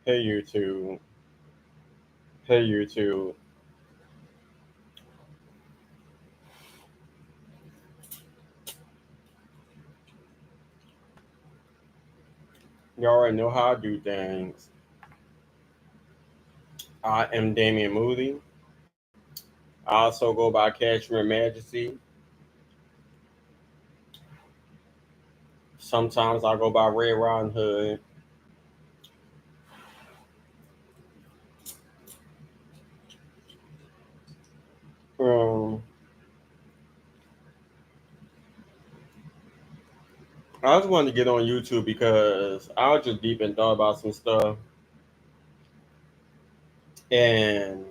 Hey YouTube, hey YouTube. You already know how I do things. I am Damian Moody. I also go by Cashmere Majesty. Sometimes I go by Red Riding Hood. Um, I just wanted to get on YouTube because I was just deep in thought about some stuff, and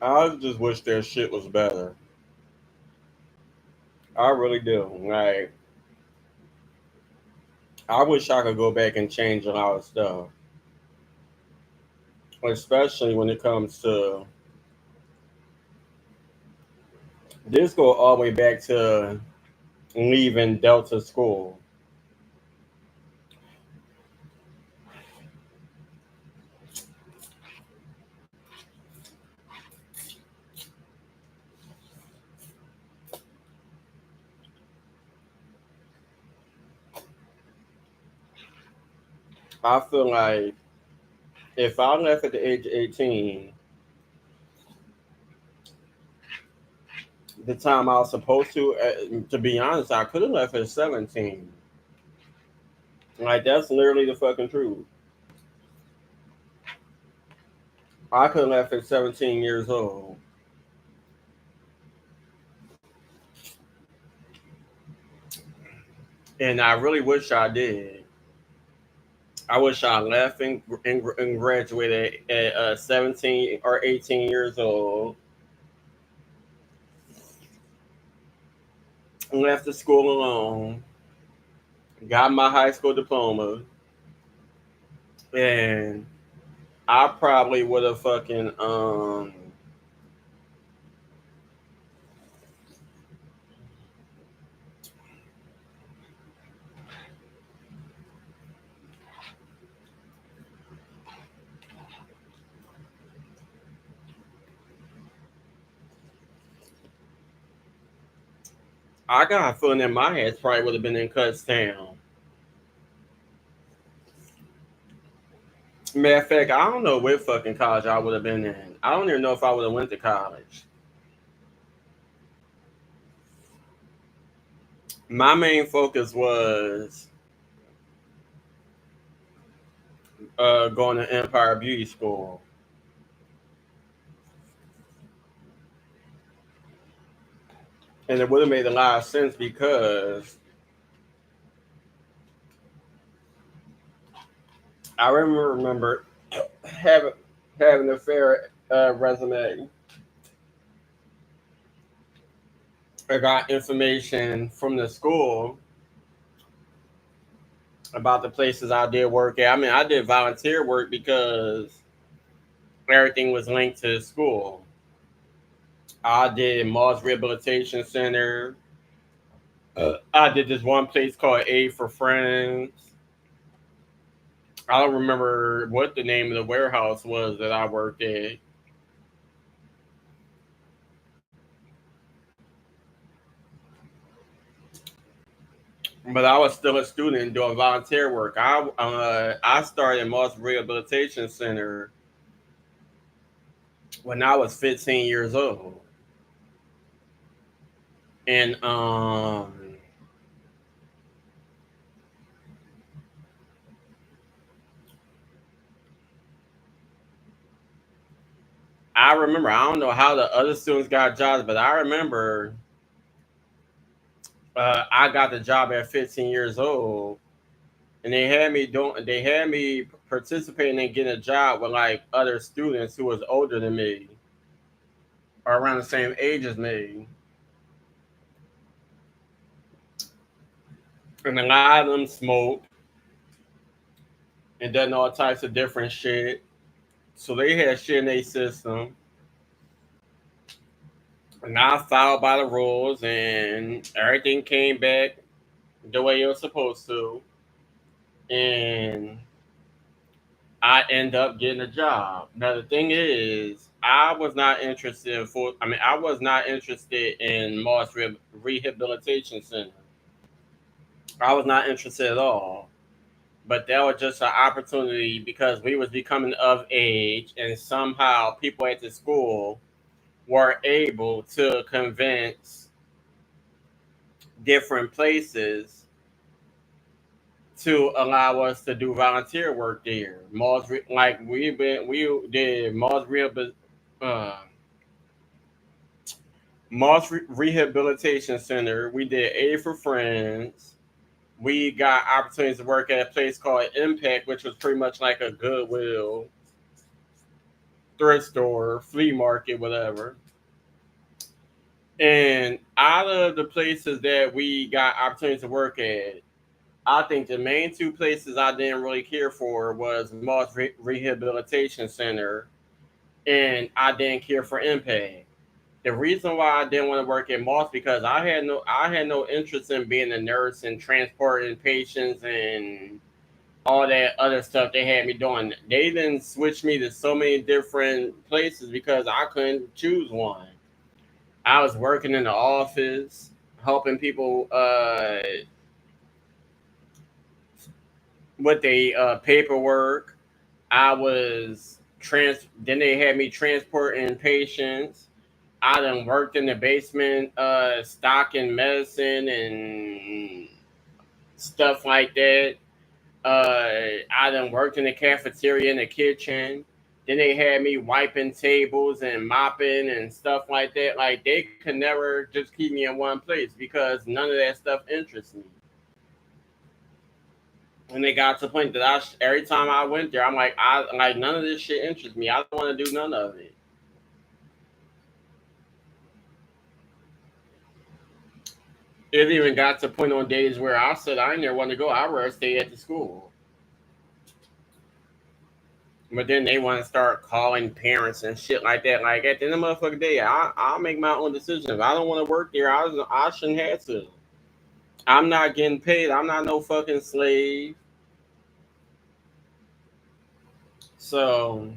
I just wish their shit was better. I really do. Like, I wish I could go back and change a lot of stuff, especially when it comes to this. Go all the way back to leaving Delta School. I feel like if I left at the age of 18, the time I was supposed to be honest, I could have left at 17. Like, that's literally the fucking truth. I could have left at 17 years old. And I really wish I did. I wish I left and graduated at 17 or 18 years old. Left the school alone. Got my high school diploma. And I probably would have fucking I got a feeling that my ass probably would have been in Kutztown. Matter of fact, I don't know what fucking college I would have been in. I don't even know if I would have went to college. My main focus was going to Empire Beauty School. And it would have made a lot of sense because I remember having having a fair resume. I got information from the school about the places I did work at. I mean, I did volunteer work because everything was linked to the school. I did Mars Rehabilitation Center. I did this one place called Aid for Friends. I don't remember what the name of the warehouse was that I worked at. But I was still a student doing volunteer work. I started in Mars Rehabilitation Center when I was 15 years old, and I remember, I don't know how the other students got jobs, but I remember I got the job at 15 years old, and they had me participating in getting a job with like other students who was older than me or around the same age as me, and a lot of them smoked and done all types of different shit. So they had shit in their system, and I followed by the rules, and everything came back the way it was supposed to, and I end up getting a job. Now the thing is, I was not interested in I was not interested in Rehabilitation Center. I was not interested at all. But that was just an opportunity because we was becoming of age, and somehow people at the school were able to convince different places to allow us to do volunteer work there. Like we did uh, Rehabilitation Center. We did Aid for Friends. We got opportunities to work at a place called Impact, which was pretty much like a Goodwill, thrift store, flea market, whatever. And out of the places that we got opportunities to work at, I think the main two places I didn't really care for was Rehabilitation Center, and I didn't care for Impact. The reason why I didn't want to work at Moss because I had no interest in being a nurse and transporting patients and all that other stuff they had me doing. They didn't switch me to so many different places because I couldn't choose one. I was working in the office, helping people with their paperwork. I was Then they had me transporting patients. I done worked in the basement, stocking medicine and stuff like that. I done worked in the cafeteria in the kitchen. Then they had me wiping tables and mopping and stuff like that. Like they could never just keep me in one place because none of that stuff interests me. And they got to the point that every time I went there, I'm like, I like none of this shit interests me. I don't want to do none of it. It even got to the point on days where I said I didn't want to go. I'd rather stay at the school. But then they want to start calling parents and shit like that. Like at the end of the motherfucking day, I'll make my own decision. If I don't want to work there, I shouldn't have to. I'm not getting paid. I'm not no fucking slave. So,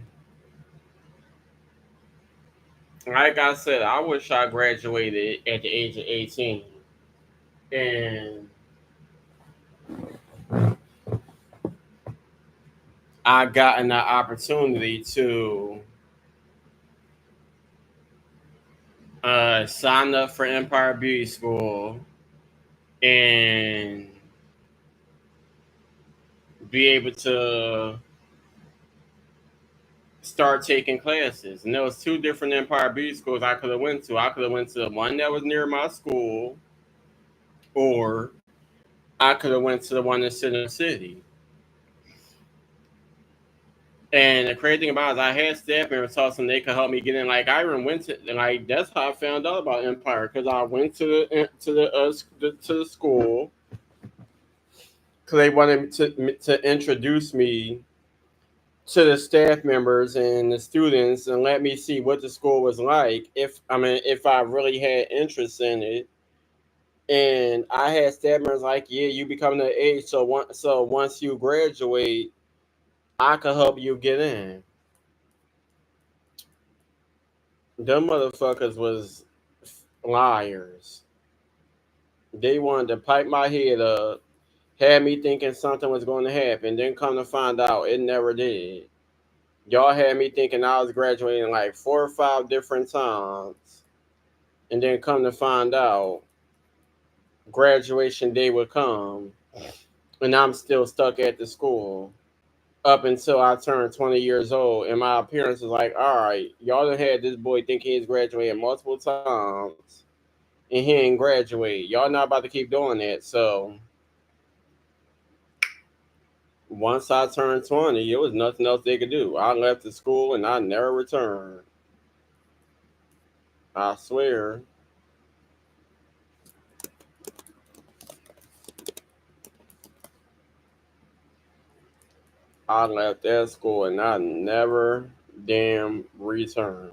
like I said, I wish I graduated at the age of 18. And I gotten the opportunity to sign up for Empire Beauty School and be able to start taking classes. And there was two different Empire Beauty schools I could have went to. I could have went to the one that was near my school, or I could have went to the one that's in the city. And the crazy thing about it is I had staff members tell them they could help me get in. Like I even went to like that's how I found out about Empire because I went to the school because they wanted to introduce me to the staff members and the students and let me see what the school was like if I really had interest in it. And I had staff members like, yeah, you becoming the age, so once you graduate, I could help you get in. Them motherfuckers was liars. They wanted to pipe my head up, had me thinking something was going to happen, then come to find out it never did. Y'all had me thinking I was graduating like 4 or 5 different times, and then come to find out graduation day would come, and I'm still stuck at the school up until I turned 20 years old. And my parents was like, all right, y'all done had this boy think he's graduating multiple times, and he ain't graduate. Y'all not about to keep doing that. So once I turned 20, it was nothing else they could do. I left the school and I never returned. I swear. I left that school and I never damn return.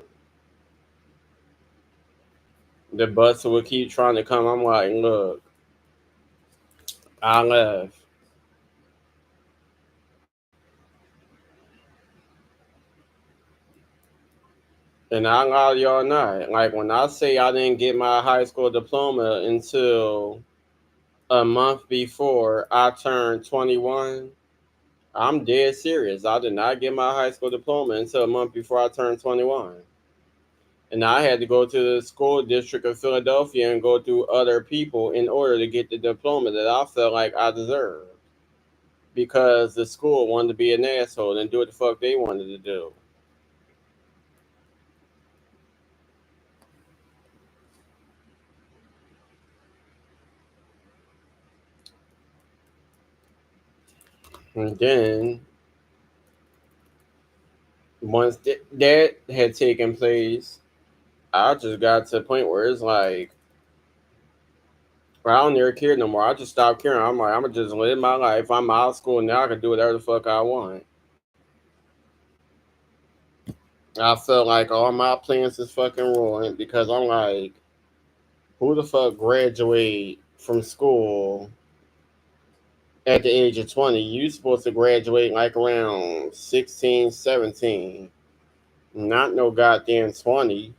The bus would keep trying to come. I'm like, look, I left. And I lie to y'all not. Like when I say I didn't get my high school diploma until a month before I turned 21, I'm dead serious. I did not get my high school diploma until a month before I turned 21. And I had to go to the school district of Philadelphia and go through other people in order to get the diploma that I felt like I deserved. Because the school wanted to be an asshole and do what the fuck they wanted to do. And then once that had taken place, I just got to the point where it's like, I don't never care no more. I just stopped caring. I'm like, I'm gonna just live my life. I'm out of school now. I can do whatever the fuck I want. I felt like all my plans is fucking ruined because I'm like, who the fuck graduate from school at the age of 20? You supposed to graduate like around 16, 17. Not no goddamn 20.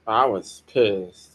I was pissed.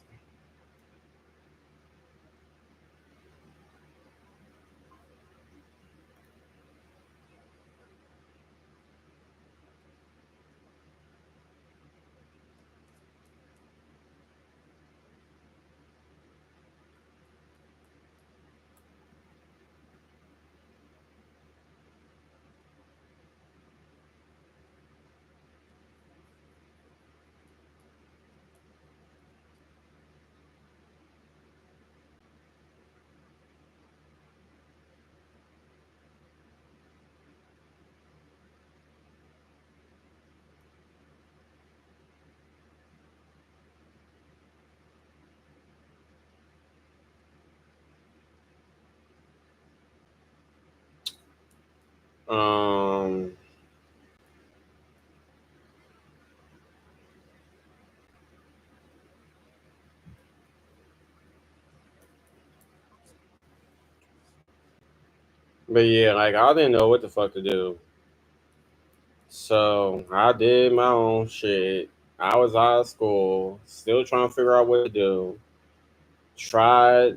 Um, but yeah, like I didn't know what the fuck to do. So I did my own shit. I was out of school, still trying to figure out what to do. Tried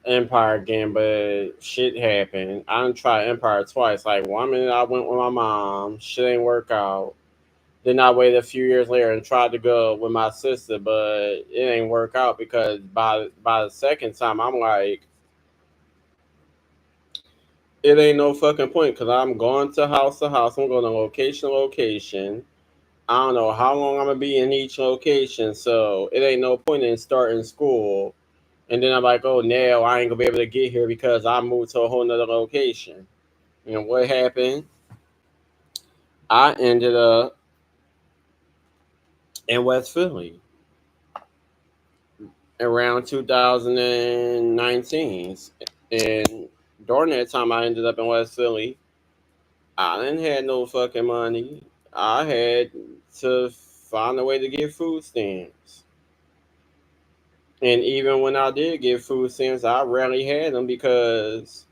Empire again, but shit happened. I done tried Empire twice. Like 1 minute I went with my mom, shit ain't work out. Then I waited a few years later and tried to go with my sister, but it ain't work out because by the second time I'm like, it ain't no fucking point because I'm going to house to house. I'm going to location to location. I don't know how long I'm gonna be in each location, so it ain't no point in starting school. And then I'm like, oh, now I ain't gonna be able to get here because I moved to a whole nother location. And what happened? I ended up in West Philly around 2019. And during that time, I ended up in West Philly. I didn't have no fucking money. I had to find a way to get food stamps. And even when I did get food stamps, I rarely had them because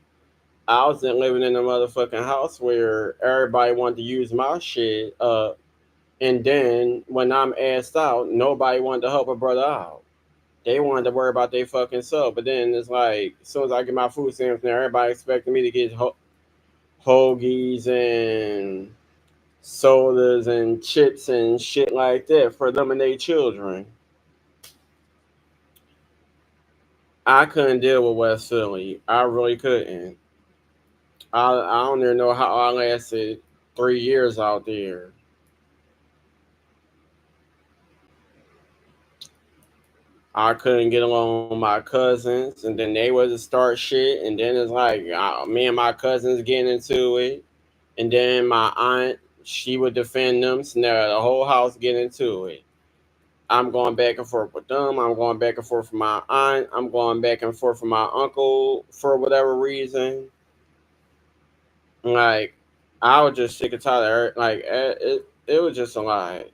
I wasn't living in a motherfucking house where everybody wanted to use my shit. And then when I'm asked out, nobody wanted to help a brother out. They wanted to worry about their fucking self. But then it's like, as soon as I get my food stamps now, everybody expecting me to get hoagies and sodas and chips and shit like that for them and their children. I couldn't deal with West Philly. I really couldn't. I don't even know how I lasted 3 years out there. I couldn't get along with my cousins, and then they was to start shit, and then it's like me and my cousins getting into it, and then my aunt She would defend them, so now the whole house get into it. I'm going back and forth with them. I'm going back and forth with my aunt. I'm going back and forth with my uncle for whatever reason. Like, I was just sick and tired of her. Like, it was just a lot.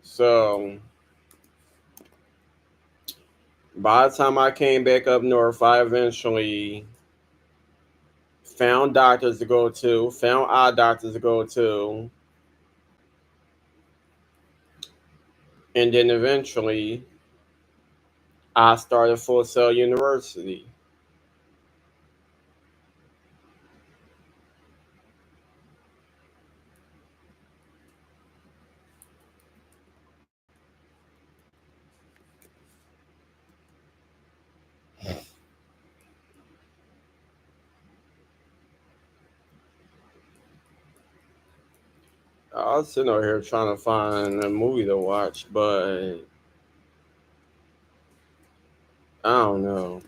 So, by the time I came back up north, I eventually found doctors to go to, found eye doctors to go to, and then eventually I started Full Sail University. I was sitting over here trying to find a movie to watch, but I don't know.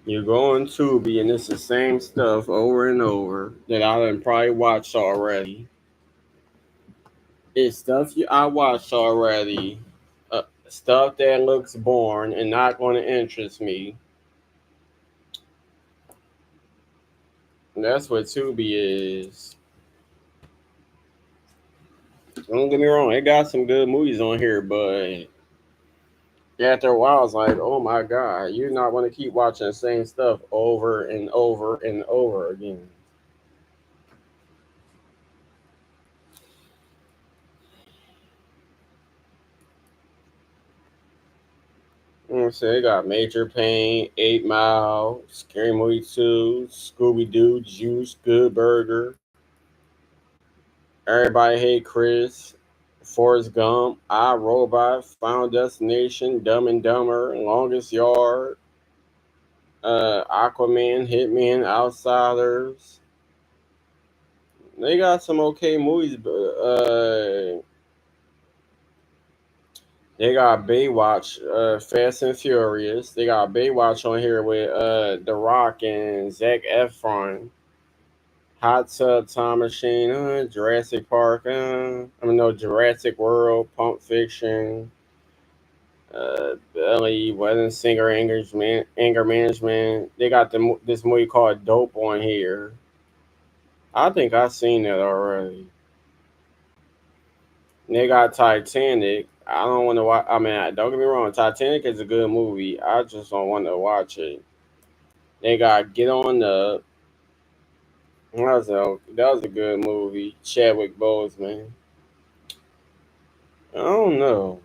You're going to be and it's the same stuff over and over that I done probably watched already. It's stuff I watched already. Stuff that looks boring and not going to interest me. And that's what Tubi is. Don't get me wrong, it got some good movies on here, but after a while, it's like, oh my god, you're not going to keep watching the same stuff over and over and over again. You know what I'm saying? They got Major Pain, 8 Mile, Scary Movie 2, Scooby Doo, Juice, Good Burger, Everybody Hate Chris, Forrest Gump, I Robot, Final Destination, Dumb and Dumber, Longest Yard, Aquaman, Hitman, Outsiders. They got some okay movies, but they got Baywatch, Fast and Furious. They got Baywatch on here with The Rock and Zac Efron. Hot Tub Time Machine, Jurassic Park, no, Jurassic World, Pump Fiction, Belly, Wedding Singer, Anger Management. They got this movie called Dope on here. I think I've seen that already. They got Titanic. I don't want to watch. I mean, don't get me wrong. Titanic is a good movie. I just don't want to watch it. They got Get On Up. That was a good movie. Chadwick Boseman. I don't know.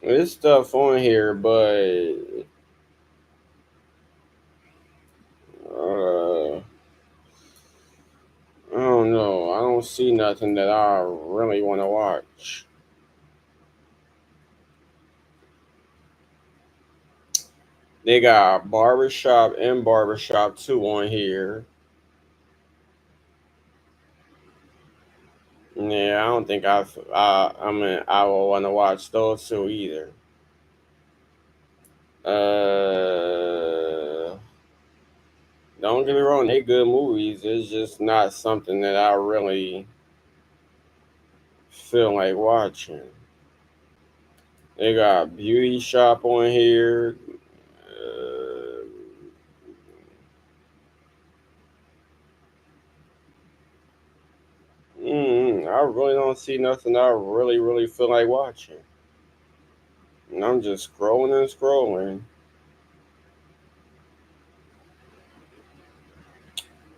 There's stuff on here, but I don't know. I don't see nothing that I really want to watch. They got Barbershop and Barbershop 2 on here. Yeah, I don't think I will want to watch those two either. Uh, don't get me wrong, they good movies. It's just not something that I really feel like watching. They got Beauty Shop on here. Uh, I really don't see nothing I really feel like watching. And I'm just scrolling and scrolling.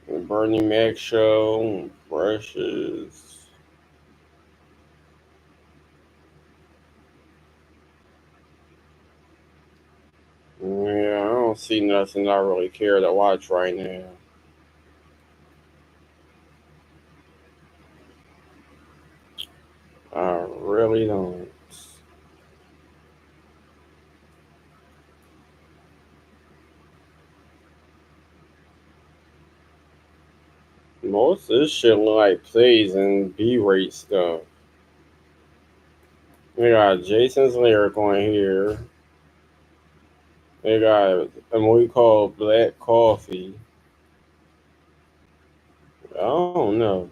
The Bernie Mac show, brushes. Yeah, I don't see nothing I really care to watch right now. I really don't. Most of this shit look like plays and B-rate stuff. We got Jason's lyric on here. They got a movie called Black Coffee. I don't know.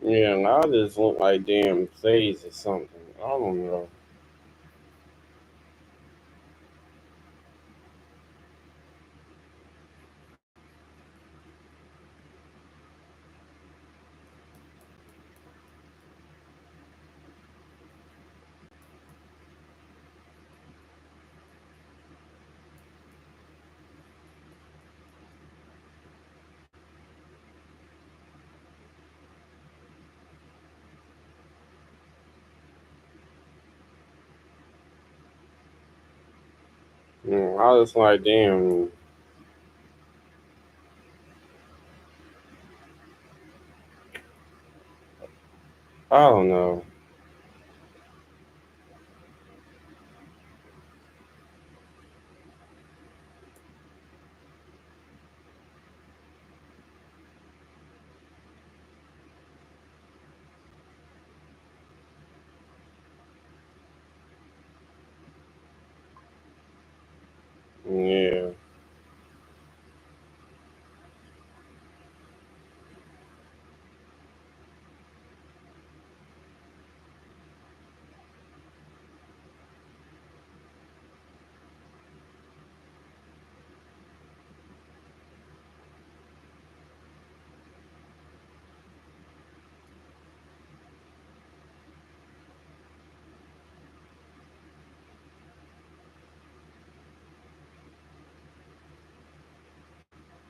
Yeah, now this look like damn phase or something. I don't know. I was like, damn, I don't know. Yeah,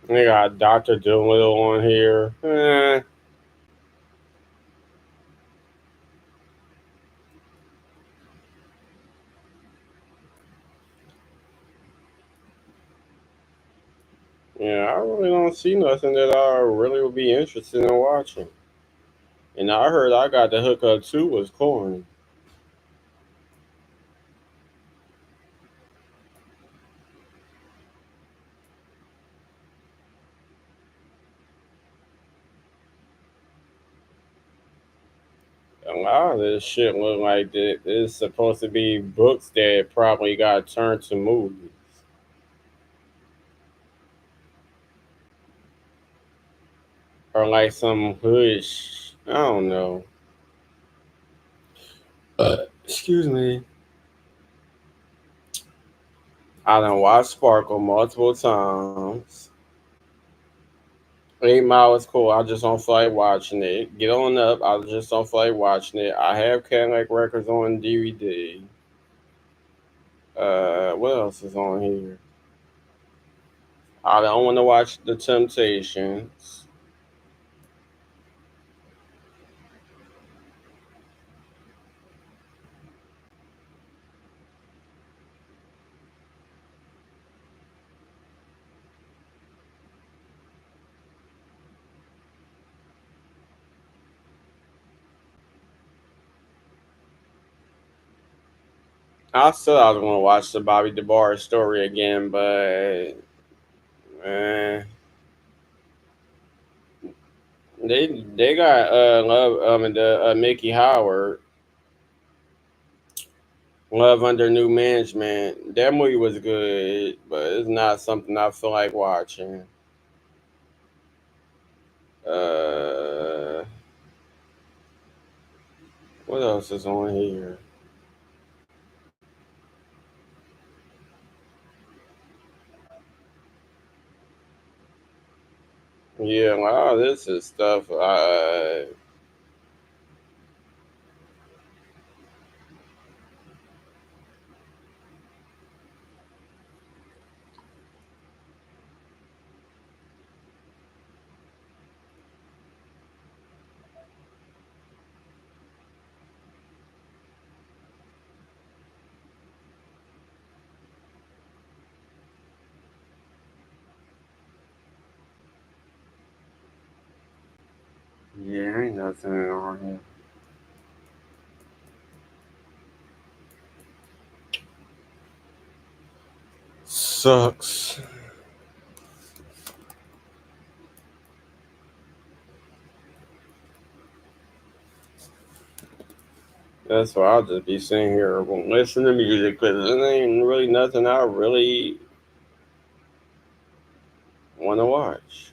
they got Doctor Doolittle on here. Yeah, I really don't see nothing that I really would be interested in watching. And I heard I got the hookup too was corn. A lot of this shit look like that it's supposed to be books that probably got turned to movies. Or like some hood I don't know. Excuse me. I done watched Sparkle multiple times. 8 Mile is cool. I just don't feel like watching it. Get on up. I just don't feel like watching it. I have Cadillac Records on DVD. What else is on here? I don't want to watch The Temptations. I said I was going to watch the Bobby DeBar story again, but eh, they got love the Mickey Howard Love Under New Management. That movie was good, but it's not something I feel like watching. Uh, what else is on here? Yeah, a lot of this is stuff. Yeah, ain't nothing on here. Sucks. That's why I'll just be sitting here listening to music because it ain't really nothing I really want to watch.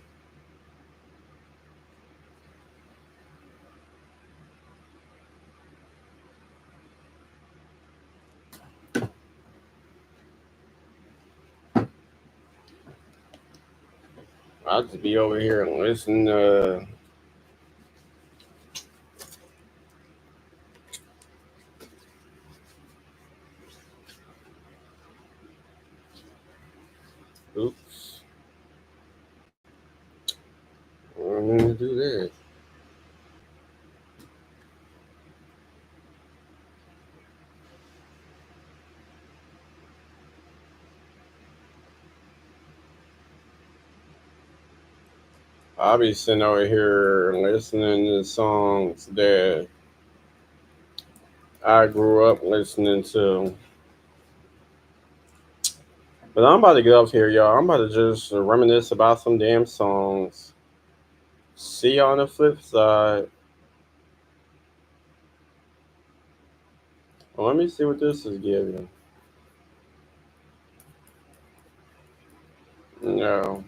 I'll just be over here and listen to. Oops. I'm going to do this. I'll be sitting over here listening to songs that I grew up listening to. But I'm about to get up here, y'all. I'm about to just reminisce about some damn songs. See you on the flip side. Well, let me see what this is giving. No.